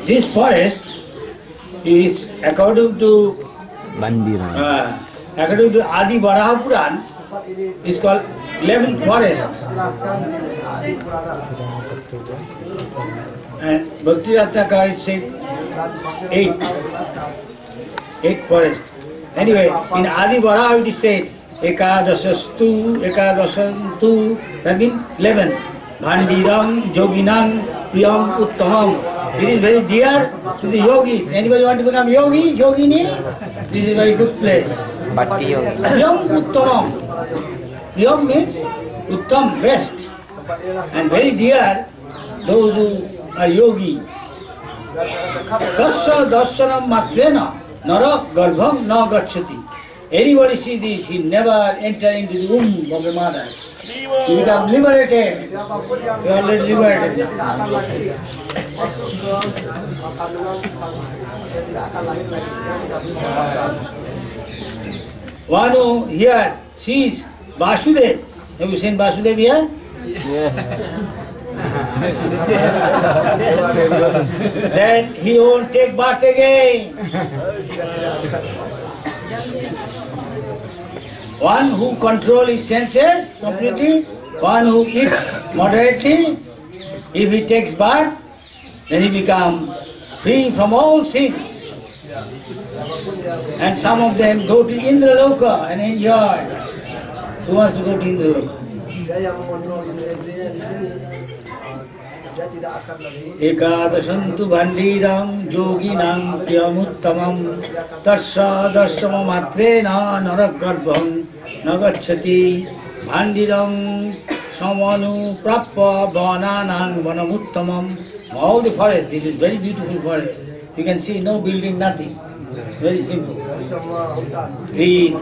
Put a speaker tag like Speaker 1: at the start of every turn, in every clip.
Speaker 1: This forest is according to Adi Varaha Puran is called 11th forest. And Bhakti Ratnakar it said 8 forest. Anyway, in Adi Varaha it is said Ekadasastu, Ekadasantu, that means 11. Bhandiram, Joginam, Priyam, Uttamam. It is very dear to the yogis. Anybody want to become yogi, yogini? This is a very good place. Priyam, Uttamam. Priyam means Uttam, best. And very dear those who are yogi. Tasya darshanam matrena nara garbham na gacchati. Anybody see this, he never enter into the womb of the mother. You become liberated. You are already liberated. One who here sees Vasudev. Have you seen Vasudev here? Yeah. Then he won't take birth again. One who controls his senses completely, one who eats moderately, if he takes birth, then he becomes free from all sins. And some of them go to Indraloka and enjoy. Who wants to go to Indraloka? Ekadasantu bhandiram yoginam priyamuttamam tasya darsama matrena naragarbham nagacchati bhandiram samanu prappa vananang vanamuttamam. All the forest, this is very beautiful forest. You can see no building, nothing. Very simple. Green.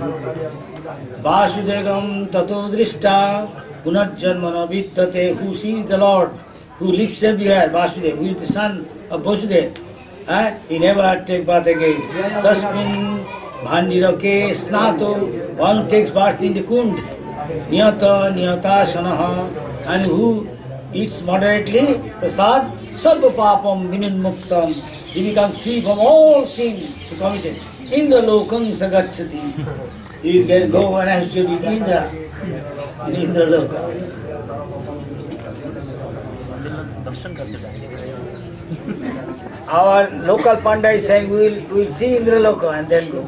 Speaker 1: Vasudegam tato drishta punarjanmana vidyate. Who sees the Lord, who lives everywhere, Vasudev, who is the son of Vasudev. He never takes birth again. Tasmin bhandirake snato. One who takes birth in the kund. Niyata niyata sanaha. And who eats moderately, prasad, sarva papam vinunmuktam. He becomes free from all sin he committed. Indra lokam sagacchati. You can go and associate with Indra. In Indra loka. Our local panda is saying we will see Indra loka and then go.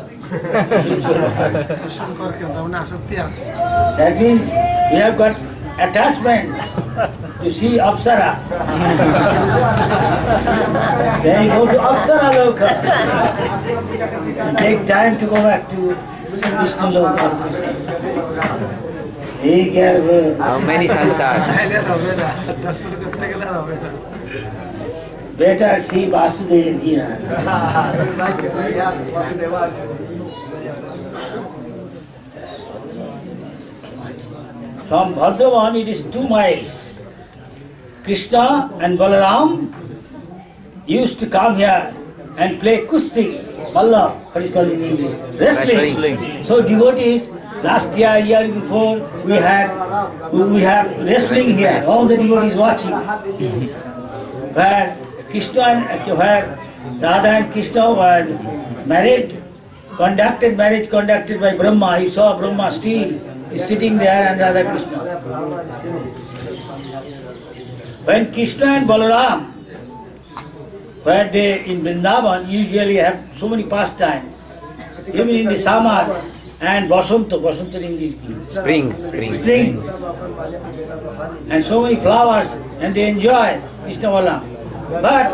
Speaker 1: That means we have got attachment to see Apsara. Then you go to Apsara loka. And take time to go back to Vishnu loka.
Speaker 2: How many sansar?
Speaker 1: Better see Vasudev here. From Bhadravan it is 2 miles. Krishna and Balaram used to come here and play kusti, Malla, what is called in English? Wrestling. So devotees, last year before, we have wrestling here. All the devotees watching. Where Radha and Krishna was married, marriage conducted by Brahma. You saw Brahma still is sitting there and Radha Krishna. When Krishna and Balaram, where they in Vrindavan usually have so many pastimes, even in the summer and Vasanta in this
Speaker 2: Spring.
Speaker 1: and so many flowers, and they enjoy Krishna Balaram. But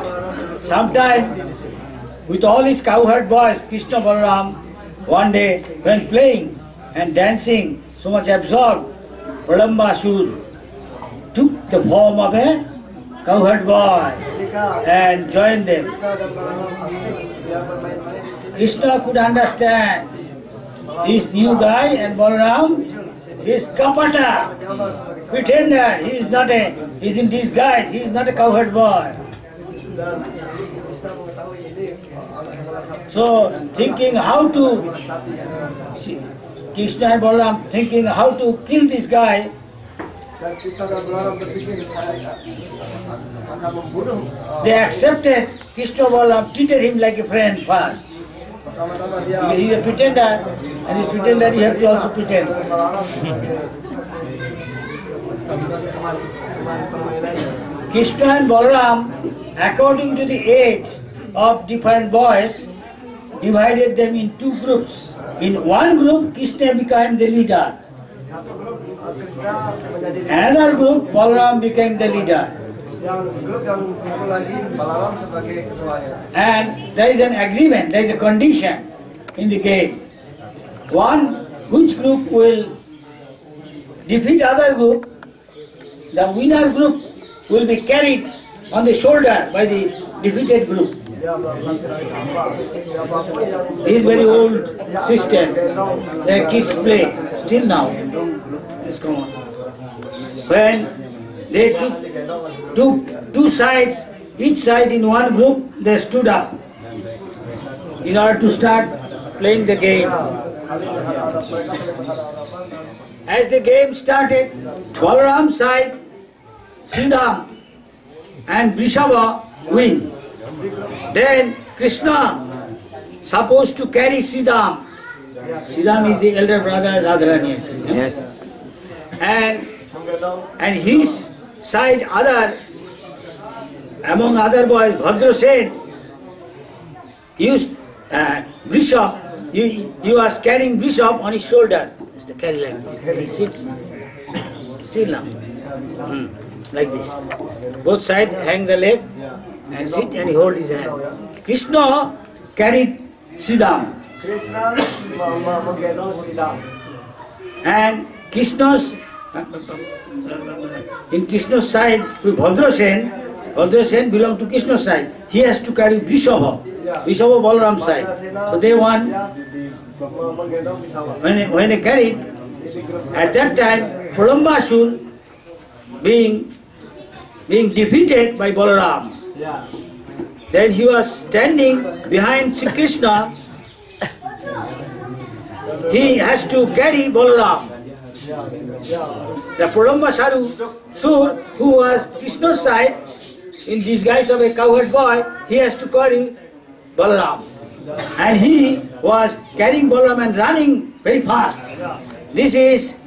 Speaker 1: sometime with all his cowherd boys, Krishna Balaram, one day when playing and dancing, so much absorbed, Pralambasur took the form of a cowherd boy and joined them. Krishna could understand this new guy and Balaram is kapata, pretender. He is in disguise. He is not a cowherd boy. So thinking how to, Krishna and Balaram thinking how to kill this guy,
Speaker 3: akan membunuh.
Speaker 1: They accepted Krishna Balaram, treated him like a friend first.
Speaker 3: Pertama-tama dia
Speaker 1: Because he is a pretender, and a pretender you have to also pretend.
Speaker 3: Balaram sebagai teman permainannya.
Speaker 1: Krishna and Balaram, according to the age of different boys, divided them in two groups. In one group, Krishna became the leader.
Speaker 3: Satu grup Krishna menjadi
Speaker 1: Another group, Balaram became the leader.
Speaker 3: yang grup yang itu lagi Balaram sebagai ketuanya.
Speaker 1: And there is an agreement, there is a condition in the game. One, which group will defeat other group, the winner group will be carried on the shoulder by the defeated group.
Speaker 3: Dia melakukan siapapun yang
Speaker 1: This is very old system. The kids play still now. Let's go on. When they took two sides, each side in one group, they stood up in order to start playing the game. As the game started, Balaram side, Sridham and Vrishabha win. Then Krishna supposed to carry Sridham. Sridham is the elder brother of Radharani.
Speaker 2: Yes.
Speaker 1: And his side among other boys, Bhadrasen used Vrishabha. He was carrying Vrishabha on his shoulder. It's to carry like this. He sits still now. Like this. Both sides hang the leg and sit and hold his hand. Krishna carried Sridham.
Speaker 3: Krishna menggendong Sridham.
Speaker 1: And in Krishna's side with Bhadrasen belonged to Krishna's side. He has to carry Vrishabha. Vrishabha Balaram's side. So they won.
Speaker 3: Menggendong Vrishabha.
Speaker 1: When they carried, at that time, Pralambasur being defeated by Balaram.
Speaker 3: Ya.
Speaker 1: Then he was standing behind Sri Krishna. He has to carry Balaram. The Pralambasur, who was Krishna's side, in disguise of a cowherd boy, he has to carry Balaram. And he was carrying Balaram and running very fast. This is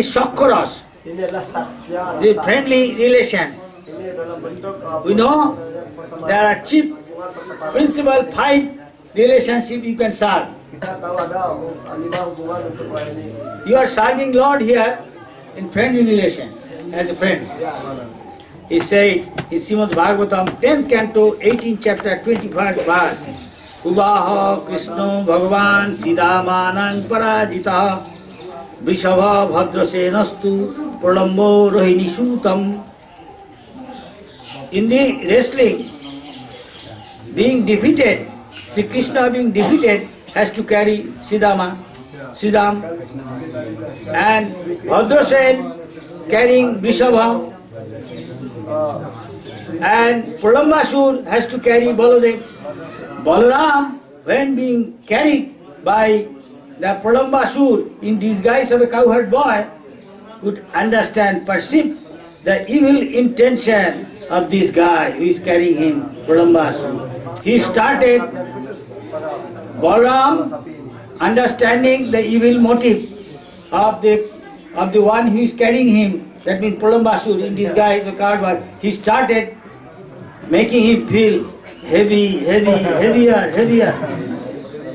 Speaker 1: Shakharas,
Speaker 3: Ini adalah satya.
Speaker 1: the friendly relation.
Speaker 3: Ini dalam bentuk
Speaker 1: We know there are chief, principal 5 relationships you can serve.
Speaker 3: kita tahu ada 5 hubungan untuk ini.
Speaker 1: You are serving Lord here in friendly relation, as a friend.
Speaker 3: Ya, mana?
Speaker 1: He said in Srimad Bhagavatam, 10th canto, 18th chapter, 21st verse, Ubaha Krishna Bhagavan Siddhamanang Parajita Vrishabha Bhadrasenastu Pralambo Rohini Sutam. In the wrestling, being defeated, Sri Krishna being defeated has to carry Sridham, and Bhadrasen carrying Vrishabha, and Pralambasur has to carry Baladev. Balaram, when being carried by the Pralambasur in disguise of a cowherd boy, could understand, perceive the evil intention of this guy who is carrying him, Pralambasur. He started, Balaram, understanding the evil motive of the one who is carrying him, that means Pralambasur in disguise of cowherd boy, he started making him feel heavier.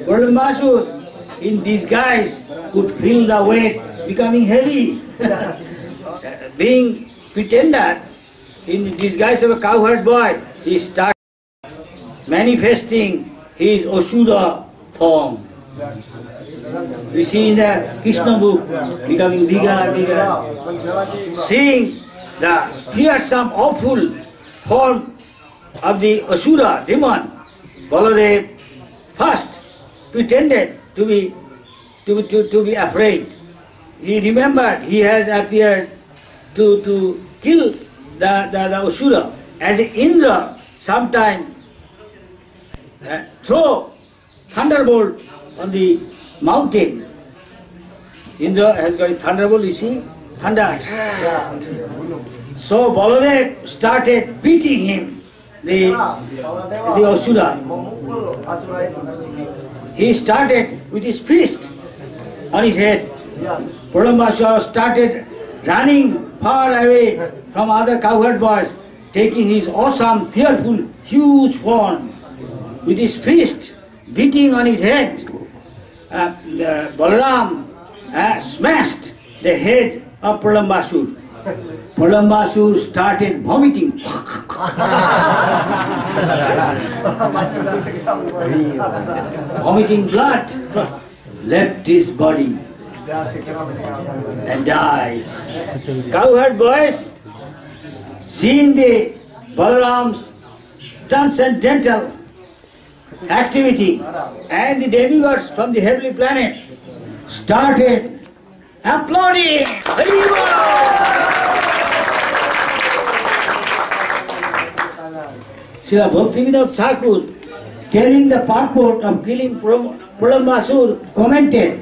Speaker 1: Pralambasur in disguise could feel the weight becoming heavy. Being pretender in disguise of a cowherd boy, he started manifesting his Asura form. We see in the Krishna book becoming bigger. Seeing the fearsome, awful form of the Asura demon, Baladev first pretended to be afraid. He remembered he has appeared to kill the Asura. As Indra sometime throw thunderbolt on the mountain. Indra has got a thunderbolt, you see? Thunder. So Baladev started beating him, the Asura.
Speaker 3: Memukul Asura itu.
Speaker 1: He started with his fist on his head.
Speaker 3: Ya.
Speaker 1: Pralambasura started running far away from other cowherd boys, taking his awesome, fearful, huge horn with his fist, beating on his head. Balaram smashed the head of Pralambasura. Pralambasura started vomiting. Vomiting blood, left his body and died. Cowherd boys, seeing the Balaram's transcendental activity and the demigods from the heavenly planet started applauding. Srila Bhaktivinoda Thakur, telling the purport of killing Pralambasura, commented,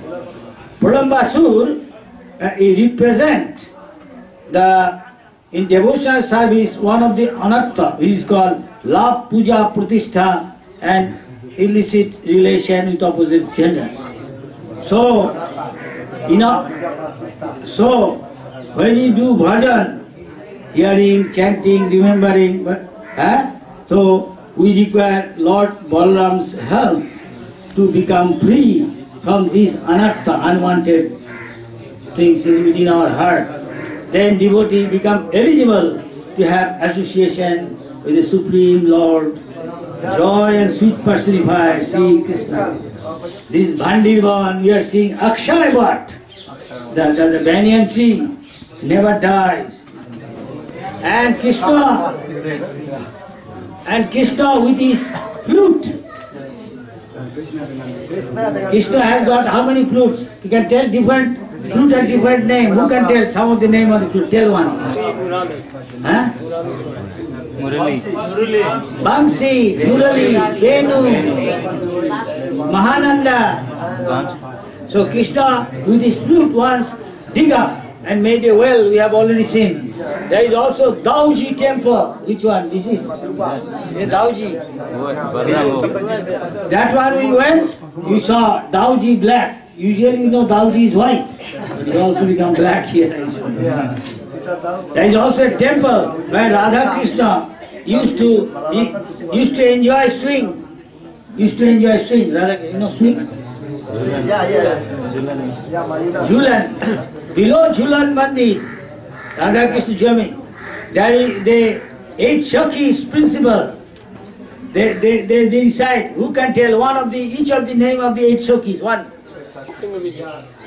Speaker 1: Pralambasura represent in devotional service one of the anartha, which is called love, puja, pratishtha and illicit relation with opposite gender. So, when you do bhajan, hearing, chanting, remembering, so we require Lord Balaram's help to become free from these anartha, unwanted things within our heart. Then devotee become eligible to have association with the Supreme Lord, joy and sweet personified Sri Krishna. This Bhandirvan, we are seeing Akshay Bhat, the banyan tree never dies. And Krishna with his flute. Krishna has got how many flutes? You can tell different flute and different name. Who can tell some of the name of the flute? Tell one. Huh? Bansi, Murali, Venu, Mahananda. So Krishna with his flute once dig up and made a well, we have already seen. There is also Dauji temple. Which one? This is Dauji. That one we went, you saw Dauji black. Usually you know Dauji is white, but it also become black here. There is also a temple where Radha Krishna used to enjoy swing. Radha, you know swing? Jhulan. Below Jhulan Mandir, Radha Krishna Jami, there is the 8 Shakis principle. They decide who can tell one of each of the name of the 8 Shakis. One.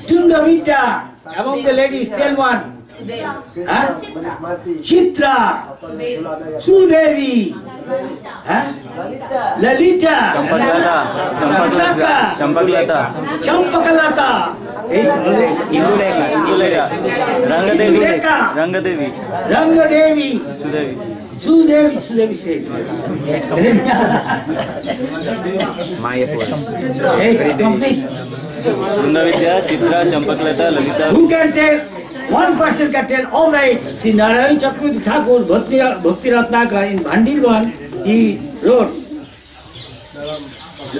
Speaker 1: Tungavidya. Among the ladies, tell one. Huh? Chitra, Sudevi, Lalita, Visakha, Champakalata, Rangadevi, Sudevi says.
Speaker 2: Mayapur.
Speaker 1: Complete.
Speaker 2: Tungavidya, Chitra, Champakalata, Lalita.
Speaker 1: Who can tell? One person can tell all right. See, Narayani Chakravarti Thakur, Bhakti Ratnakar in Bhandirvan, he wrote,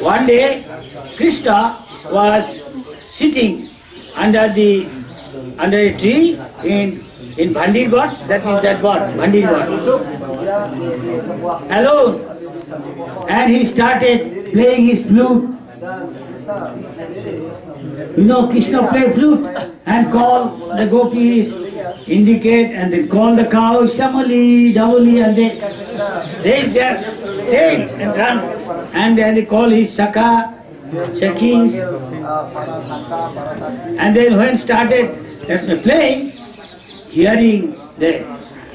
Speaker 1: one day Krishna was sitting under a tree in Bhandirvan, that means that what? Bhandirvan. Alone. And he started playing his flute. You know, Krishna play flute and call the gopis, indicate, and then call the cow, Shamali, Davali, and they raise their tail and run. And then they call his Shakha, Shakhis. And then when started playing, hearing the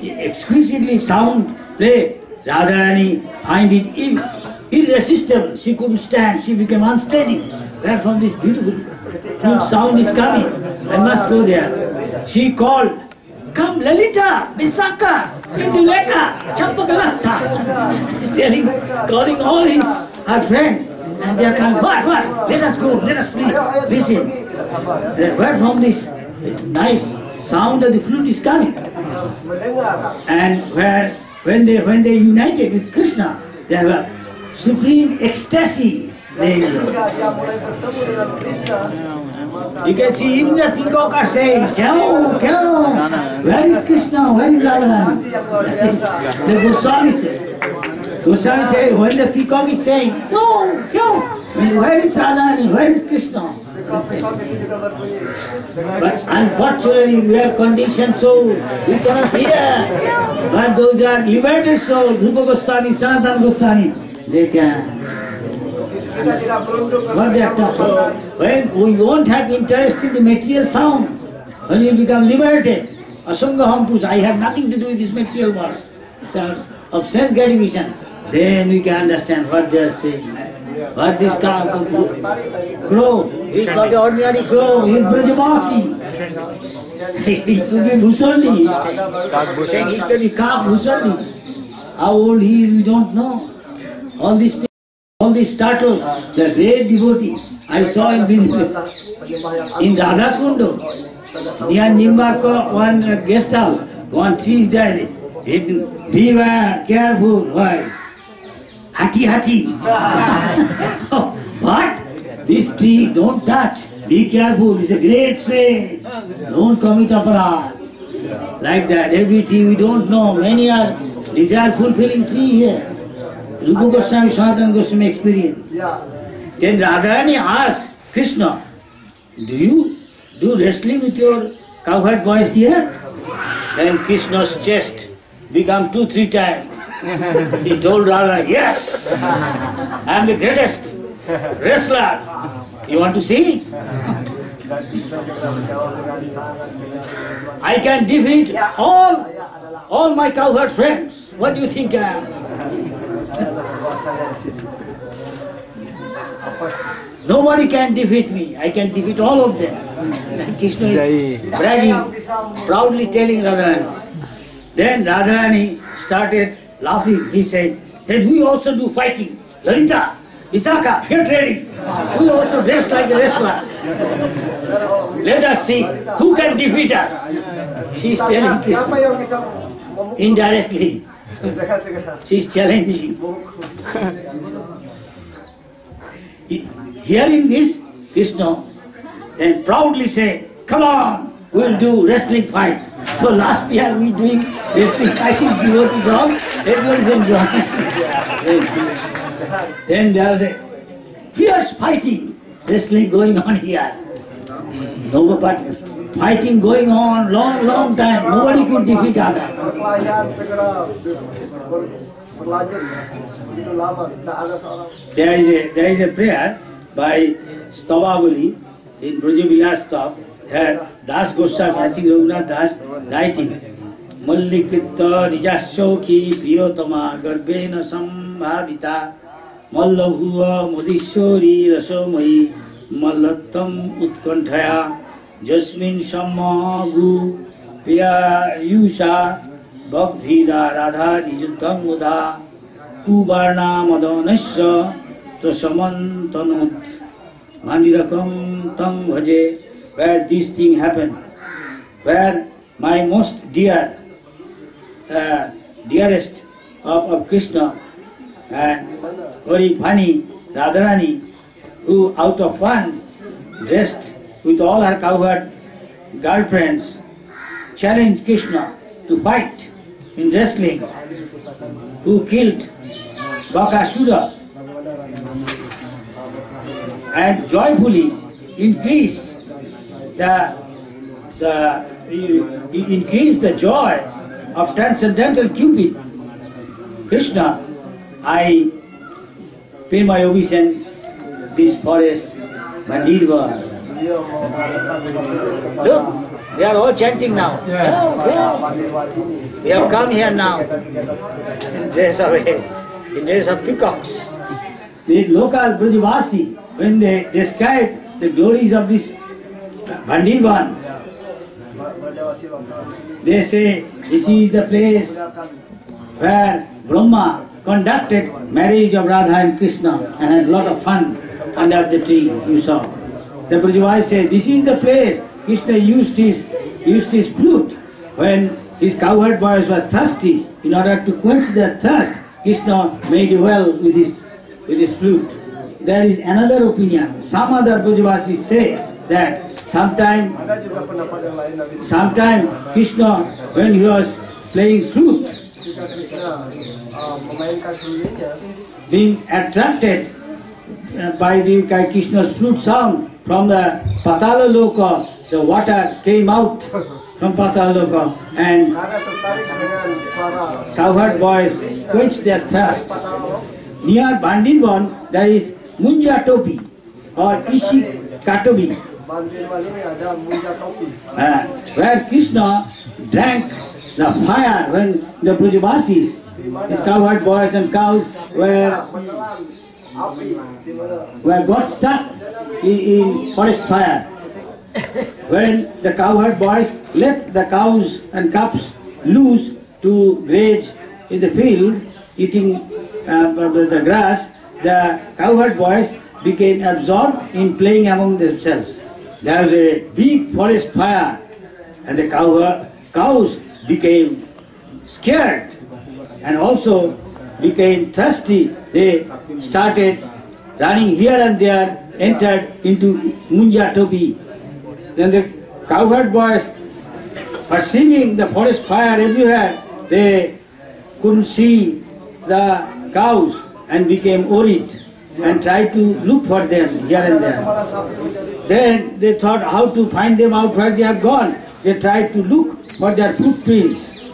Speaker 1: exquisitely sound play, Radharani find it irresistible. She couldn't stand, she became unsteady. Where from this beautiful flute sound is coming? I must go there. She called, come Lalita, Visakha, Indulekha, Champakalata. She's calling all her friends. And they are coming, what? Let us go, let us sleep. Listen. Where from this nice sound of the flute is coming?
Speaker 3: mendengar.
Speaker 1: And when they united with Krishna, they have a supreme ecstasy. They
Speaker 3: Ketika dia mulai bertemu dengan Krishna,
Speaker 1: You can see even the peacock are saying, Kyo, Kyo, where is Krishna, where is Radha?
Speaker 3: kasih yang luar biasa.
Speaker 1: The Goswami say, when the peacock is saying, Kyo, Kyo, where is Radha, where is Krishna?
Speaker 3: Peacock itu juga berbunyi.
Speaker 1: But unfortunately we are conditioned so we cannot hear. But those are liberated souls, Rupa Goswami, Sanatana Goswami, they can.
Speaker 3: Kita tidak berunduk
Speaker 1: What they are talking. So when we won't have interest in the material sound, when you become liberated, Asanga Hampuja, I have nothing to do with this material world. It's of sense gratification. Then we can understand what they are saying. What this crow, he is not an ordinary crow, he is Brajavasi. He could be Bhusandi. Saying he could be Kak Bhusandi. How old he is, we don't know. All these people, all these startled, the great devotee. I saw in Radhakundo, near Nimbarko, one guest house, one tree is there. Beware, careful, why? Hati. What? This tree, don't touch. Be careful, it's a great sage. Don't commit aparad. Like that, every tree we don't know. Many are desire fulfilling tree here. Rupa Goswami, Sanatana Goswami experience. Then Radharani asked Krishna, do you do wrestling with your cowherd boys here? Then Krishna's chest became 2-3 times. He told Radharani, yes, I am the greatest wrestler. You want to see? I can defeat all my cowherd friends. What do you think I am? Nobody can defeat me. I can defeat all of them. And Krishna is bragging, proudly telling Radharani. Then Radharani started laughing. He said, then we also do fighting. Lalita, Visakha, get ready. We also dress like a wrestler. Let us see who can defeat us. She is telling
Speaker 3: Siapa
Speaker 1: Krishna
Speaker 3: yang bisa
Speaker 1: indirectly. She is challenging. Hearing this, Krishna then proudly said, come on, we'll do wrestling fight. So last year we doing wrestling fighting, devotees all, everyone is enjoying. Then there was a fierce fighting, wrestling going on here. No, but fighting going on long time, nobody could defeat other.
Speaker 3: perkelahian segera berlanjut begitu lama, tidak ada seorang.
Speaker 1: There is a prayer by Stavavali in Brajavilas Stav, where Das Goswami, I think Raghunath Das, writing, Mallikritta Nijashoki Priyotama Garbena Sambhavita Mallavhuva Modishori Rasomai Mallattam Utkanthaya Jasmin Sammagu Piyayusha Bhakthida Radha Nijutam Mudha Kubarna Madonasya Tasamantanut Manirakam Tam Bhaje, where this thing happened, where my most dearest of Krishna and very funny Radharani, who out of fun dressed with all her cowherd girlfriends, challenged Krishna to fight in wrestling, who killed Bakasura and joyfully increased the joy of transcendental Cupid. Krishna, I pay my obeisance this forest, Mandirva. Look, they are all chanting now. We have come here now in dress of peacocks. The local Brajavasi, when they describe the glories of this Bhandirvan, they say this is the place where Brahma conducted marriage of Radha and Krishna and had a lot of fun under the tree, you saw. The Brajavasi say this is the place Krishna used his flute when his cowherd boys were thirsty. In order to quench their thirst, Krishna made a well with his flute. There is another opinion. Some other Brajavasis say that sometime Krishna, when he was playing flute,
Speaker 3: Ketika Krishna memainkan flute-nya,
Speaker 1: being attracted by Krishna's flute sound from the Patala Loka, the water came out from Patala Loka and
Speaker 3: Naga tertarik dengan suara
Speaker 1: cowherd boys quenched their thirst.
Speaker 3: Patala.
Speaker 1: Near Bandinvan there is Munja Topi or Ishik Katobi,
Speaker 3: Bandinwan ini ada Munja Topi.
Speaker 1: where Krishna drank the fire when the Brajavasis, his cowherd boys and cows
Speaker 3: Menelan api di mana
Speaker 1: got stuck in forest fire. When the cowherd boys let the cows and calves loose to graze in the field, eating the grass, the cowherd boys became absorbed in playing among themselves. There was a big forest fire, and the cows became scared and also became thirsty. They started running here and there, entered into Munja Topi. Then the cowherd boys, perceiving the forest fire everywhere, they couldn't see the cows and became worried and tried to look for them here and there.
Speaker 3: kepala sapi mencari
Speaker 1: Then they thought how to find them out where they have gone. They tried to look for their footprints.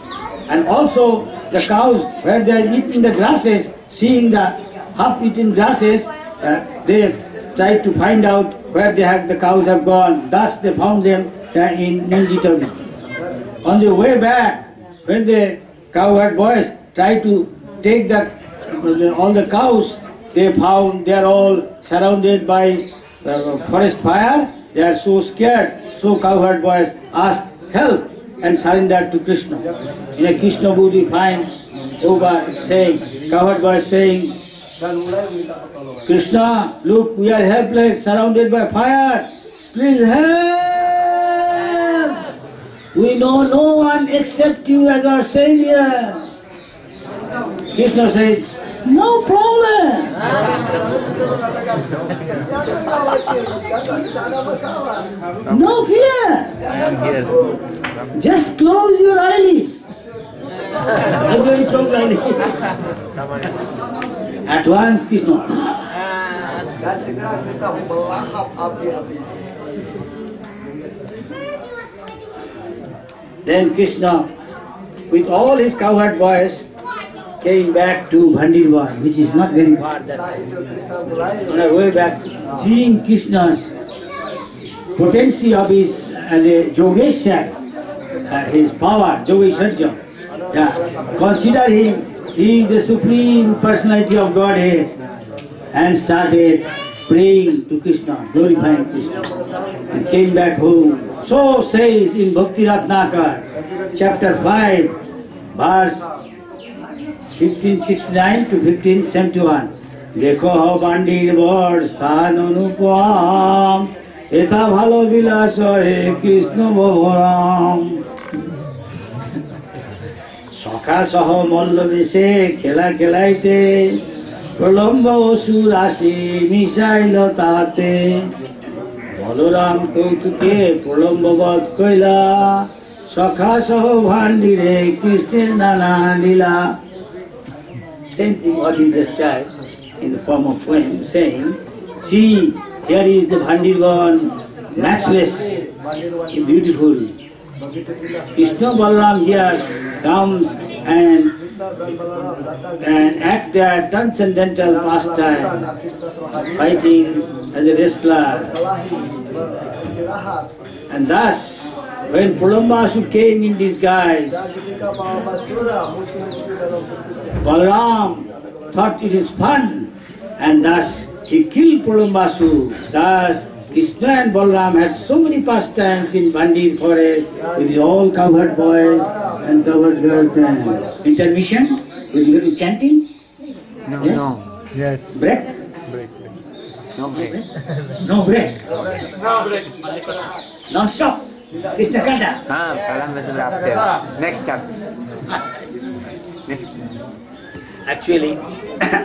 Speaker 1: And also the cows, where they are eating the grasses, seeing the half-eaten grasses, they tried to find out where the cows have gone. Thus they found them in Munjitavi. On the way back, when the cowherd boys tried to take all the cows, they found they are all surrounded by forest fire. They are so scared. So cowherd boys asked help and surrendered to Krishna. In a Krishna book we find cowherd boys saying,
Speaker 3: dan mulai meminta pertolongan.
Speaker 1: Krishna, look, we are helpless, surrounded by fire. Please help. We know no one except you as our savior. Krishna says, no problem. No fear.
Speaker 2: I am here.
Speaker 1: Just close your eyelids. Everybody close eyelids. At once Krishna.
Speaker 3: Dan segera Krishna melahap api-api.
Speaker 1: Then Krishna, with all his cowherd boys, came back to Bhandirvan, which is not very far.
Speaker 3: Setelah itu Krishna mulai
Speaker 1: On our way back, seeing Krishna's potency of his as a Yogeshwar, his power, Yogeshwarja, consider him, he is the supreme personality of Godhead, and started praying to Krishna, glorifying Krishna, and came back home. So says in Bhakti Ratnakar, chapter 5, verse 1569 to 1571. देखो हो बांडीर बड़ स्थान अनुपम एथा भालो विलास हे कृष्ण बलराम सखा सह मल्ल बेशे खेला खेलाइते प्रलम्ब असुर आसी मिसाइल ताते बलराम कौतुके प्रलम्ब बध कइला सखा सह भांडीरे कृष्णेर नाना लीला. Same thing what he described in the form of poem, saying, see, here is the Bhandirvan, matchless, beautiful. Krishna Balaram here comes and act their transcendental pastime, fighting as a wrestler. And thus, when Pralambasur came in disguise, Balaram thought it is fun, and thus he killed Pralambasur. Thus, Krishna and Balaram had so many pastimes in Bhandir forest with his all cowherd boys and cowherd girlfriends. Intermission with little chanting.
Speaker 2: No,
Speaker 1: Yes?
Speaker 2: no. Yes.
Speaker 1: Break?
Speaker 2: No break.
Speaker 1: No break. Non-stop. Krishna Kata.
Speaker 2: Pralam Vessel after. Next chapter. Next.
Speaker 1: Actually,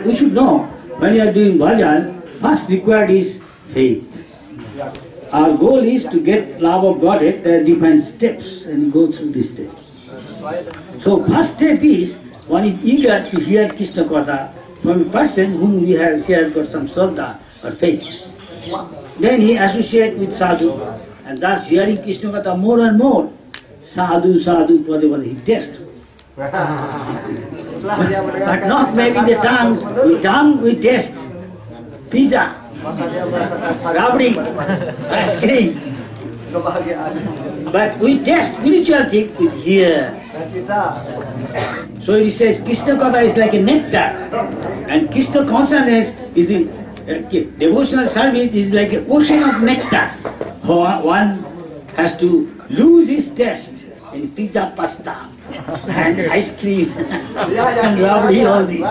Speaker 1: we should know when you are doing bhajan, first required is faith. Our goal is to get love of Godhead. There are different steps, and you go through these steps. So first step is one is eager to hear Krishna Katha from a person whom he has got some shraddha or faith. Then he associates with sadhu, and thus hearing Krishna Katha more and more, sadhu, sadhu, whatever he tests. But not maybe the tongue. With tongue we taste pizza, rabdi, ice cream. But we taste spiritual thing with here. So it says Krishna Katha is like a nectar, and Krishna consciousness is the devotional service is like an ocean of nectar. One has to lose his taste in pizza, pasta, and ice cream, and rabdi, all these.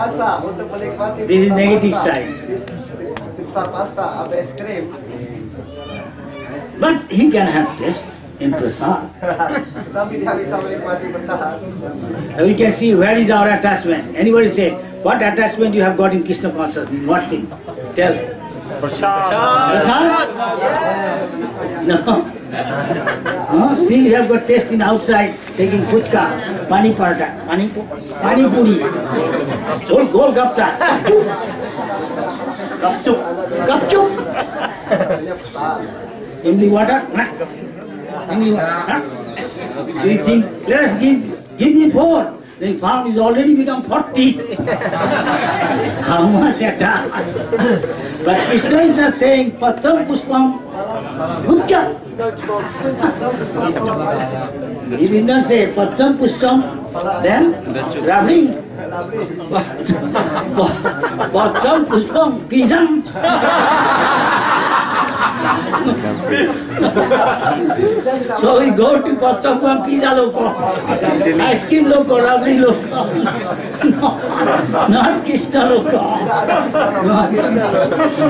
Speaker 1: This is negative side. But he can have taste in prasad. We can see where is our attachment. Anybody say, what attachment you have got in Krishna consciousness? What thing? Tell. Prasad? No. No, still you have got taste in outside, taking puchka, pani parata, pani puri, gol gapta, kapchup, Imli water, Imli water. So you think, let us give me 4. Then found is already become 40. How much at all? But Krishna is not saying Patram Puspam Gupta. He did not say Patram Puspam, then Rabling. Patram Puspam Pisam. So we go to Patram Pizza Loko, ice cream Loko, Rabli Loko. No, not Krishna Loko.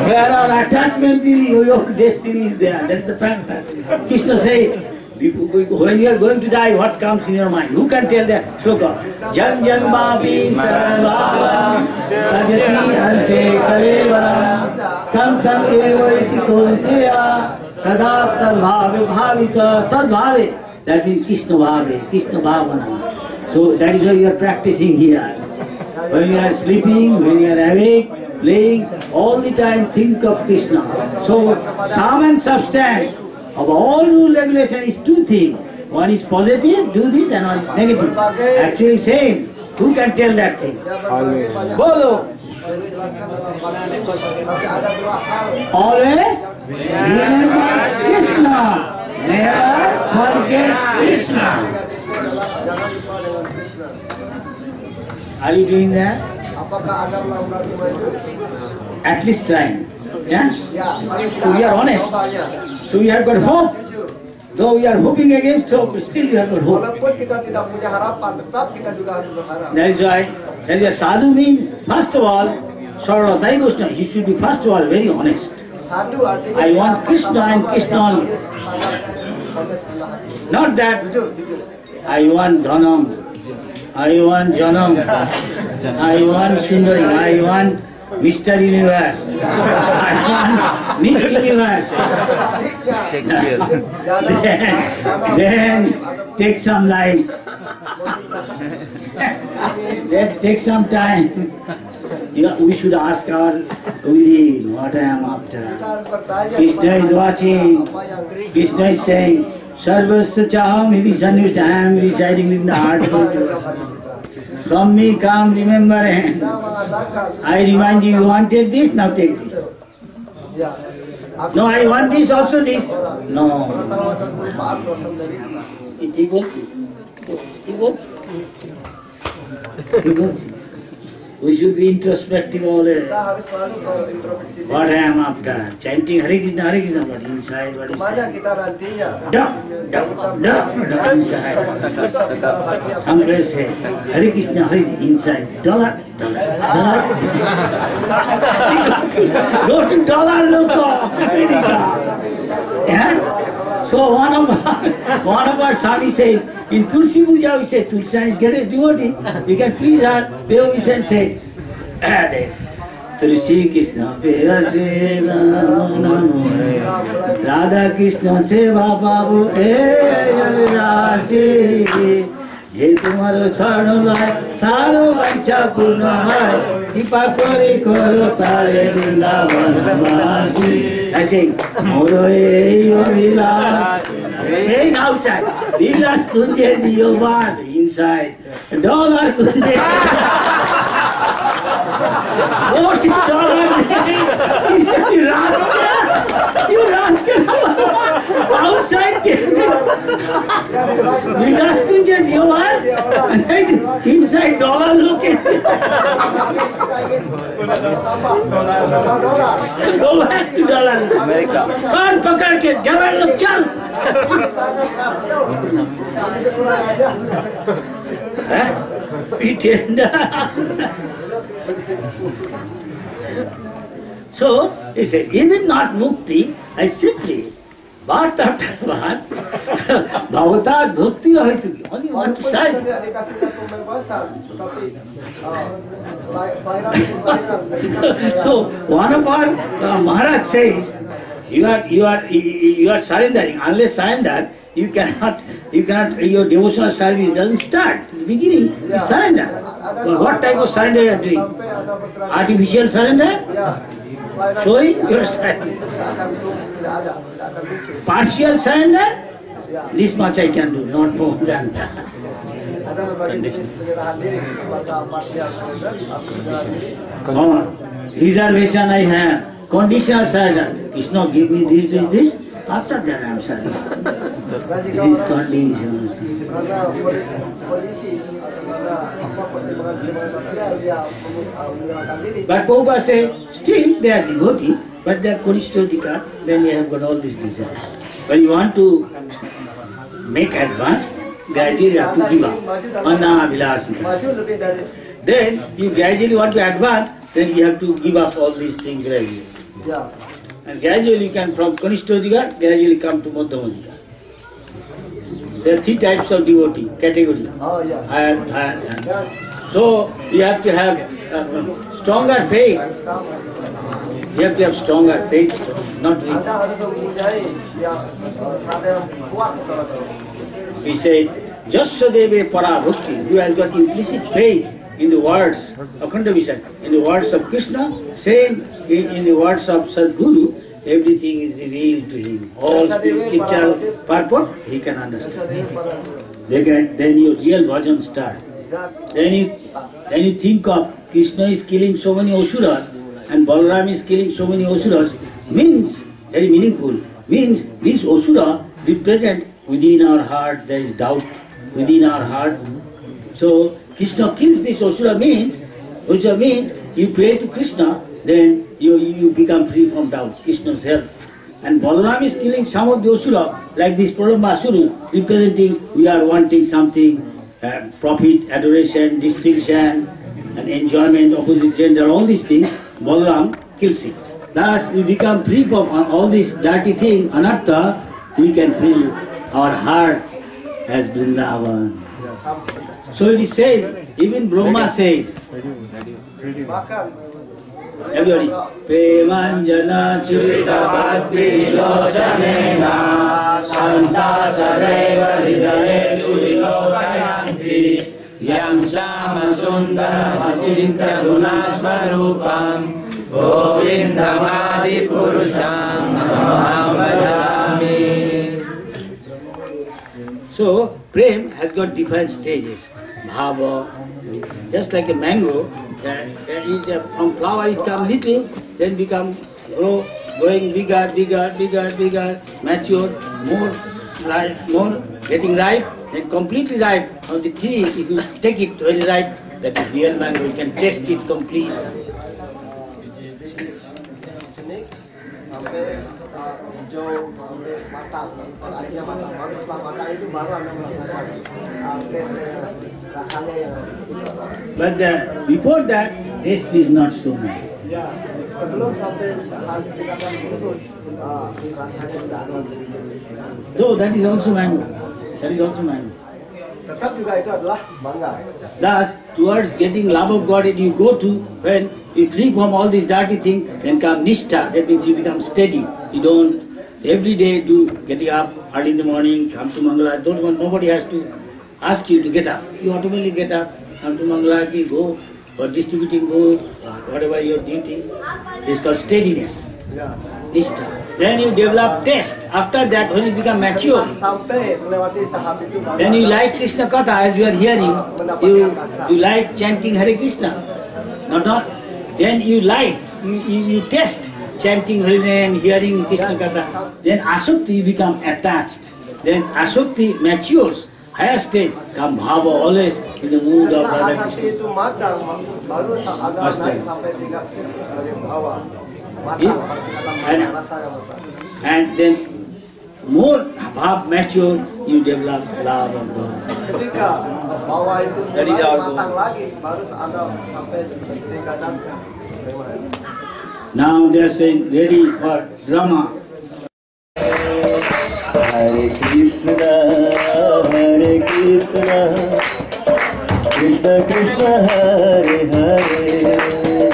Speaker 1: Where our attachment is, your destiny is there. That's the fact. Krishna say, when you are going to die, what comes in your mind? Who can tell the sloka? Jan jan bapi sarvava tajati ante kalevara tam tam eva iti kunteya sadap tadbhave bhavita tadbhave. That means Krishna bhave, Krishna bhavana. So that is why you are practicing here. When you are sleeping, when you are awake, playing, all the time think of Krishna. So sum and substance of all rule regulation is 2 things. One is positive, do this, and one is negative. Actually same. Who can tell that thing? Bolo. Always remember Krishna. Never forget Krishna. Are you doing that? At least trying. Yeah? So we are honest. So we have got hope. Though we are hoping against hope, still we have got hope. That is why sadhu means, first of all, Sarvadatai Vaishnava, he should be first of all very honest. I want Krishna and Krishna only. Not that I want Dhanam, I want Janam, I want Sundari, I want Mr. Universe, I want Miss Universe. then take some life. Then take some time. We should ask our within what I am after. Krishna is watching. Krishna is saying, Sarvasya Chaham Hidi Sannyushta. I am residing in the heart of yours. From me come remembrance. I remind you, you wanted this, now take this. No, I want this, also this. No. ঠিক বলছি ঠিক বলছি ঠিক বলছি We should be introspective always. What I am after. Chanting Hare Krishna, but inside what is that? Duck, inside. Some place say Hare Krishna, inside. Dollar. Go to dollar look. Yeah? So one of our Swami said, in Tulsi Puja we say, Tulsi is greatest devotee, you can please her, pay wish and say, Tulsi Krishna Pera Se Namo Radha Krishna Seva Babu Rasi Je Tumharo Sarno Lai Taro Vancha Purna Hai Kipa Kori Koro Tare Vrindavan Vasi. I sing Moro Vila saying outside Vilas Kunje Diyo Vas inside Dollar Kunje $40. He said, you rascal, outside Vilas Kunje Diyo Vas and inside dollar looking. Go back to dollar. Kaun pakad ke dollar look chal. Pretend. So he said, even not mukti, I simply birth after birth, bhavatar bhakti rahaitu. Only want to say. So one of our Maharaj says, you are surrendering. Unless surrender, you cannot. Your devotional service doesn't start. In the beginning, you surrender. But what type of surrender you are doing? Artificial surrender? Showing your surrender. Partial surrender? This much I can do, not more than that. Reservation I have. Conditional surrender. Krishna, give me this. After that I am surrender. These conditions. But Prabhupada say, still they are devotee, but they are Konisthodika, then you have got all these desires. When you want to make advance, gradually you have to give up. Anna Vilasita. Then you gradually want to advance, then you have to give up all these things gradually. And gradually you can, from Konisthodika, gradually come to Madhyamadika. There are 3 types of devotee, category. And so you have to have stronger faith. You have to have stronger faith, not weak. He said, Jassadeve Para Bhakti, who has got implicit faith in the words of Khandavishak, in the words of Krishna, same in the words of Sadguru, everything is revealed to him. All spiritual purport he can understand. Then your real bhajan start. Then you think of Krishna is killing so many Asuras and Balaram is killing so many Asuras, means, very meaningful, means this Asura represent within our heart, there is doubt within our heart. So Krishna kills this Asura means you pray to Krishna, then you become free from doubt, Krishna's help. And Balaram is killing some of the Asura, like this Pralamba Asura, representing we are wanting something, profit, adoration, distinction, and enjoyment, opposite gender, all these things, Balaram kills it. Thus, we become free from all this dirty thing, anatta, we can feel our heart as Vrindavan. So it is said, even Brahma says, everybody, Premanjana Churita Bhakti Lochanena Santa Sareva Hridaye Shurilokayanti Yam Sama Sundara Machinta Gunasvarupam Govindamadi Purusham Mahavadami. So, Prem has got different stages. Bhava, just like a mango, from flower it comes little, then growing bigger, mature, more getting ripe, then completely ripe. On the tree, if you take it very ripe, that is real mango, you can taste it complete. But before that, taste is not so nice.
Speaker 3: sebelum sampai hari tingkatan tersebut, rasanya sudah ada.
Speaker 1: Though that is also mango. That is also mango.
Speaker 3: Tetap juga itu adalah mangga.
Speaker 1: Thus, towards getting love of God, you go to, when you free from all these dirty things, then come Nishtha. That means you become steady. You don't every day do getting up early in the morning, come to Mangala. Nobody has to ask you to get up. You automatically get up, come to Mangala, go for distributing food, whatever your duty. It's called steadiness.
Speaker 3: Ya.
Speaker 1: Nishtha. Then you develop taste. After that, when you become mature,
Speaker 3: Sampai melewati tahap itu,
Speaker 1: then you like Krishna Katha as you are hearing. You like chanting Hare Krishna. Not. Then you like, you taste chanting Hare and hearing Krishna Katha. Then Asukti, you become attached. Then Asukti matures. Higher stage, come Bhava, always in the mood of
Speaker 3: setelah
Speaker 1: Radha
Speaker 3: asakti
Speaker 1: Krishna.
Speaker 3: itu matang, baru agak
Speaker 1: Master.
Speaker 3: naik sampai tingkat sebagai bawah.
Speaker 1: Yeah.
Speaker 3: Matang, kata rasa yang matang.
Speaker 1: And then more Bhav mature, you develop love of God.
Speaker 3: Ketika bawah itu
Speaker 1: That is
Speaker 3: mulai
Speaker 1: our
Speaker 3: matang
Speaker 1: goal.
Speaker 3: lagi, baru ada sampai tingkatan
Speaker 1: Now they are saying, ready for drama.
Speaker 4: Hare Krishna, Krishna Krishna, Hare Hare,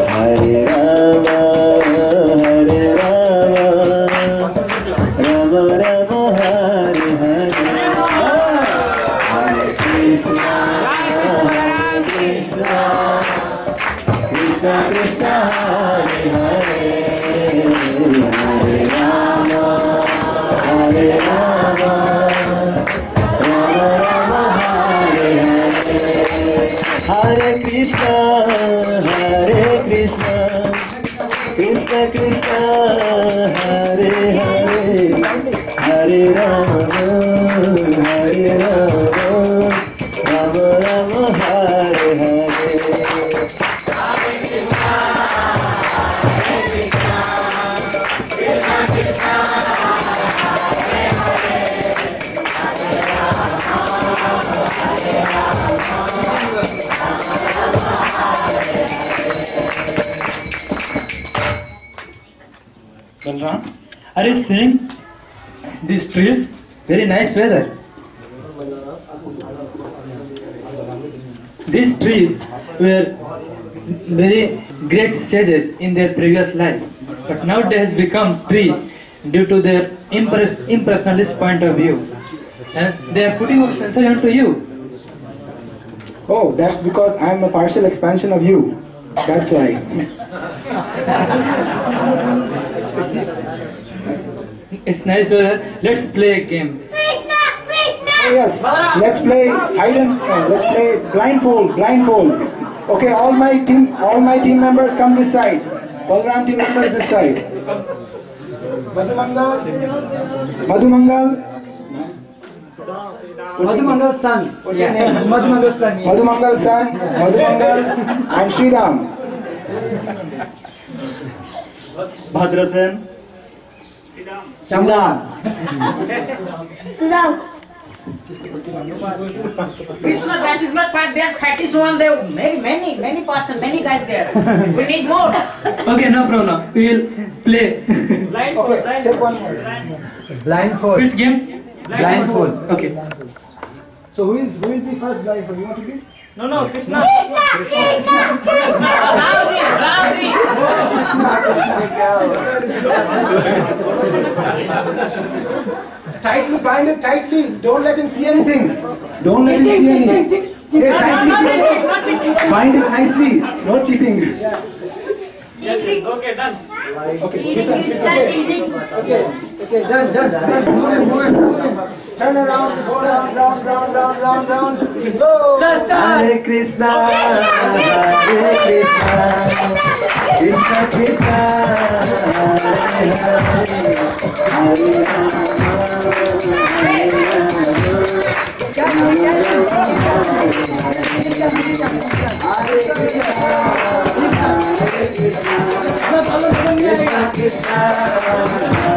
Speaker 4: Hare Rama, Rama Rama, Hare Hare, Hare Krishna, Krishna Krishna, Hare Hare, Hare Rama, Hare Rama, Rama Rama, Hare Hare, Hare Krishna, Krishna Krishna, Hare Hare, Hare Rama, Rama Rama, Hare Hare.
Speaker 5: Balram, are you seeing these trees? Very nice weather. These trees were very great sages in their previous life, but now they has become tree due to their impersonalist point of view, and they are putting up censorship to you.
Speaker 6: Oh, that's because I'm a partial expansion of you. That's why.
Speaker 5: It's nice weather. Let's play a game.
Speaker 6: Oh yes, let's play let's play blindfold. Okay, all my team members come this side. Balram team members this side. Madhumangal.
Speaker 7: Madhumangal son.
Speaker 6: What's your name?
Speaker 7: Madhumangal son.
Speaker 6: Madhumangal son, Madhumangal and Sriram.
Speaker 5: Bhadrasen.
Speaker 7: Shamlan.
Speaker 8: Krishna, that is not quite there. Practice one. There are many person, many guys there. We need more.
Speaker 5: Okay, no problem. We will play.
Speaker 6: Take one more.
Speaker 7: Blindfold.
Speaker 5: Which game?
Speaker 7: Blindfold.
Speaker 5: Okay.
Speaker 6: So who will be first blindfold? You want to be?
Speaker 8: Lousy.
Speaker 6: Tightly bind it tightly. Don't let him see anything. Don't let him see anything. Yeah, tightly bind it nicely. No cheating.
Speaker 5: Okay, done.
Speaker 6: Okay,
Speaker 7: Done. Move it.
Speaker 6: turn around, go round. Go.
Speaker 4: Hare Krishna, Hare Krishna, Krishna Krishna, Hare Hare, Hare Rama, Hare Krishna,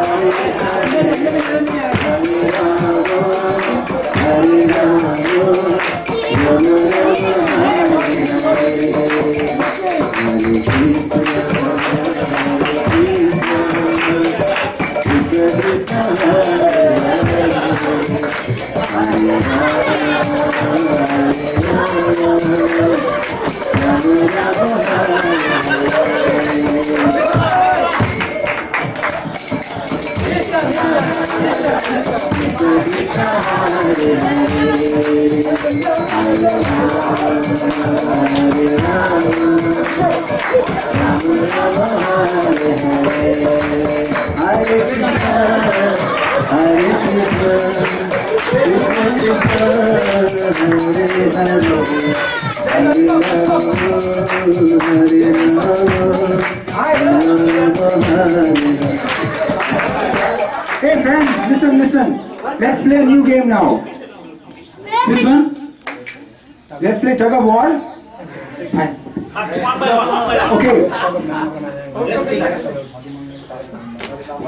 Speaker 6: Hey friends, listen. Let's play a new game now.
Speaker 5: Which one?
Speaker 6: Let's play tug of war.
Speaker 5: Fine.
Speaker 6: Okay.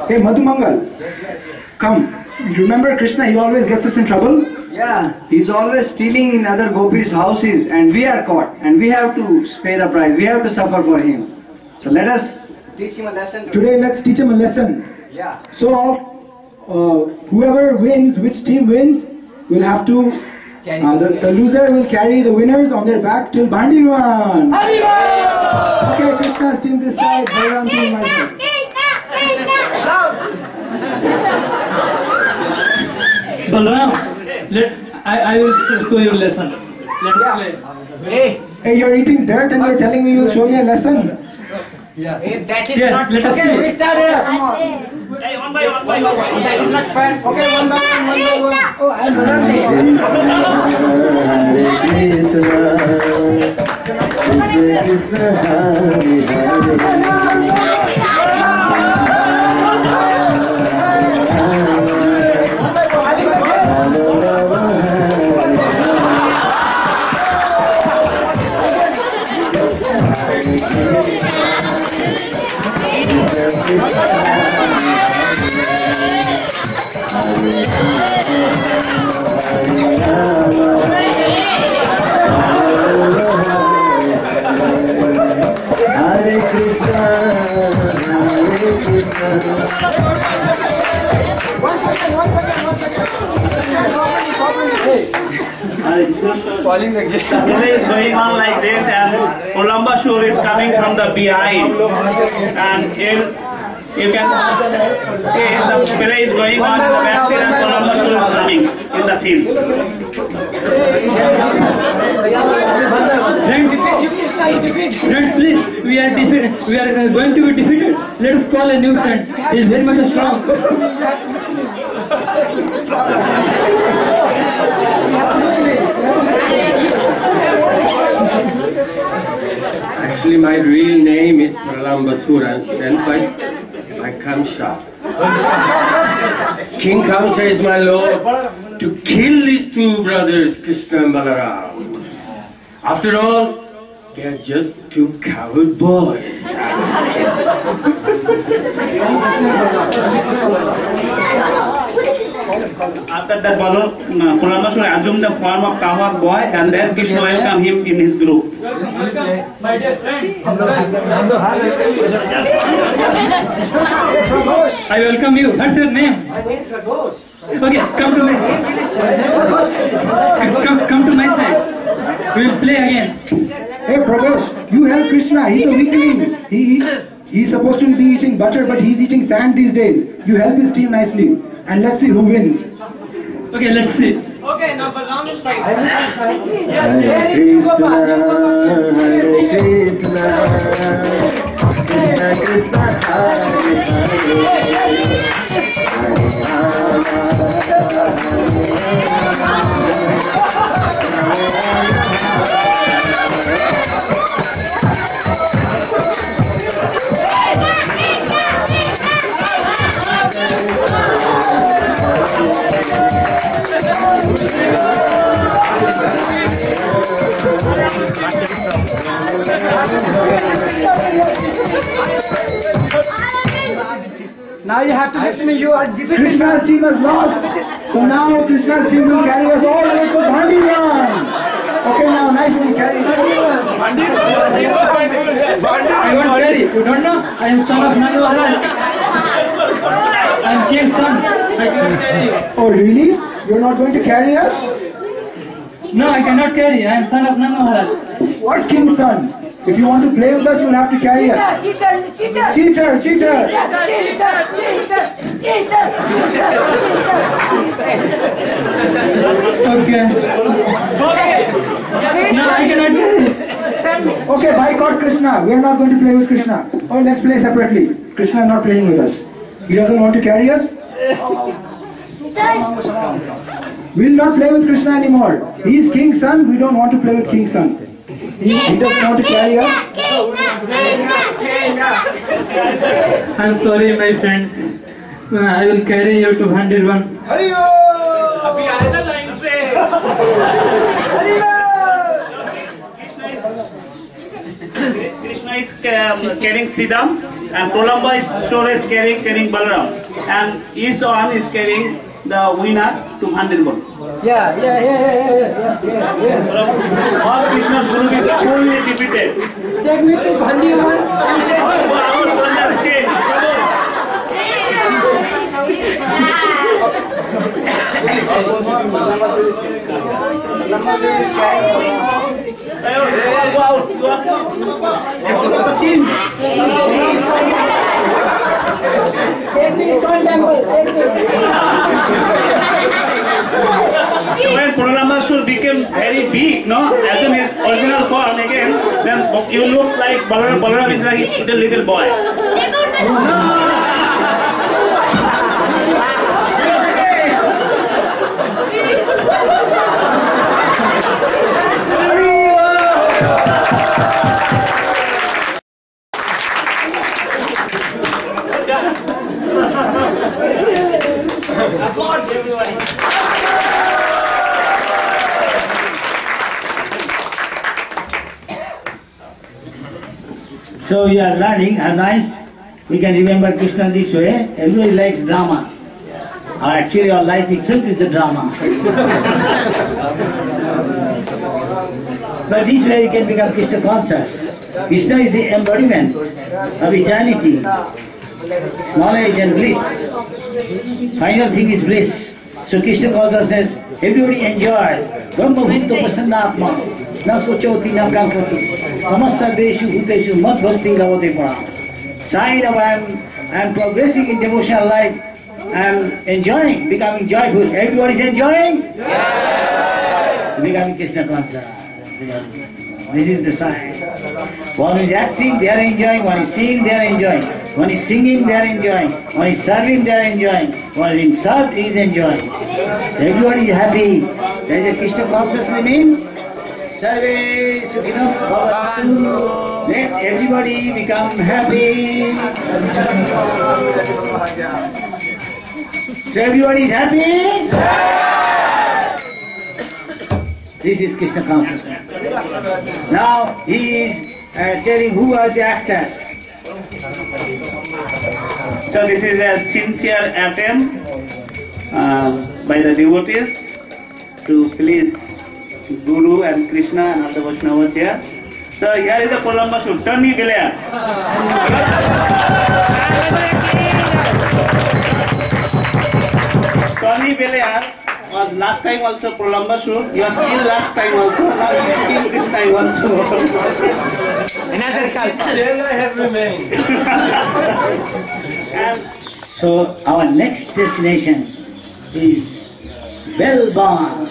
Speaker 6: Hey Madhu Mangal, come. You remember Krishna? He always gets us in trouble.
Speaker 4: Yeah, he's always stealing in other gopis' houses, and we are caught, and we have to pay the price. We have to suffer for him. So let us teach him a lesson.
Speaker 6: Today, let's teach him a lesson.
Speaker 4: Yeah.
Speaker 6: So, whoever wins, which team wins, will have to. The loser will carry the winners on their back till Bandivan. Okay, Krishna's team this side, Balaram team my side.
Speaker 5: So now, I will show you a lesson. Let's play.
Speaker 6: Hey, you're eating dirt and you're telling me you'll show me a lesson?
Speaker 8: If that is
Speaker 5: Yes,
Speaker 8: not
Speaker 5: let us see.
Speaker 7: We start here.
Speaker 8: that is not fair. Okay, one by one.
Speaker 7: Oh, I'm Bharat.
Speaker 4: Hare Krishna, Hare Krishna.
Speaker 3: One second.
Speaker 4: Calling the game.
Speaker 9: The play is going on like this, and Columba Shore is coming from the behind, and you can see the play is going on in the back scene, and Columba Shore is coming in the scene.
Speaker 5: Friends, please, we are defeated. We are going to be defeated. Let us call a new friend. He is very much strong.
Speaker 10: Actually, my real name is Pralambasura, sent by Kamsa. King Kamsa is my lord to kill these two brothers, Krishna and Balaram. After all, they are just two coward boys.
Speaker 9: After that, Columba Shore assumed the form of coward boy, and then Krishna welcomed him in his group.
Speaker 5: My dear friend, I welcome you. What's your name? Okay, come to me. Come to my side. We will play again.
Speaker 6: Hey Prabhush, you help Krishna, he's a weakling. He's supposed to be eating butter, but he's eating sand these days. You help his team nicely, and let's see who wins.
Speaker 5: Okay, let's see.
Speaker 9: Okay, now Balaram is fighting.
Speaker 4: Hare Krishna, Hare Krishna, Krishna Krishna, Hare
Speaker 7: Now you have to lift me. You are defeated.
Speaker 6: Krishna's team has lost, so now Krishna's team will carry us all the way to Bandivan. Okay, now nicely carry.
Speaker 5: I won't carry. You don't know? I am son of Nanu Maharaj. I am king's son. I cannot carry you.
Speaker 6: Oh really? You're not going to carry us?
Speaker 5: No, I cannot carry. I am son of Nanda Maharaj.
Speaker 6: What king's son? If you want to play with us, you will have to carry us.
Speaker 7: Cheater!
Speaker 6: Cheater! Cheater!
Speaker 5: Okay. No, I cannot carry.
Speaker 6: Okay, boycott Krishna. We are not going to play with Krishna. Or let's play separately. Krishna is not playing with us. He doesn't want to carry us. We will not play with Krishna anymore. He is king's son. We don't want to play with king's son. He doesn't want to carry us.
Speaker 5: I'm sorry, my friends. I will carry you to Bhandirvan.
Speaker 9: Krishna is carrying Siddham, and Pralamba is carrying Balaram, and each one is carrying the winner to Bhandirvan.
Speaker 7: Yeah.
Speaker 9: All Krishna's guru is fully defeated.
Speaker 7: Take me to Bhandirvan and take me.
Speaker 9: Our world has changed.
Speaker 7: Take me Iskon temple. Take me.
Speaker 9: When Purnamashur became very big, no, as in his original form again, then you look like Balaram is like a little boy.
Speaker 1: Applaud everybody. So we are learning how nice we can remember Krishna this way. Everybody likes drama. Actually our life itself is a drama. But this way we can become Krishna conscious. Krishna is the embodiment of eternity, knowledge and bliss. Final thing is bliss. So Krishna consciousness says, everybody enjoy. Brahma bhutto prasannatma, na sochoti na kankati, samassa deshu bhuteshu mat bhakti lavate para. Sign of I am progressing in devotional life. I am enjoying, becoming joyful. Everybody is enjoying? Yes! Becoming Krishna conscious. This is the sign. One is acting, they are enjoying. One is seeing, they are enjoying. One is singing, they are enjoying. One is serving, they are enjoying. One is being served, he is enjoying. Everybody is happy. That is a Krishna consciousness means Sarve Sukhino Bhavantu. Let everybody become happy. So everybody is happy? This is Krishna consciousness. Now he is telling who are the actors.
Speaker 9: So this is a sincere attempt by the devotees to please Guru and Krishna and other Vaishnavas here. So here is the Purnamashur. Turn your glare. Tony Belair was last time also Purnamashur. You are still last time also. Now you are still this time also.
Speaker 2: Another culture.
Speaker 10: Still I have remained.
Speaker 9: And
Speaker 1: So our next destination is Belban.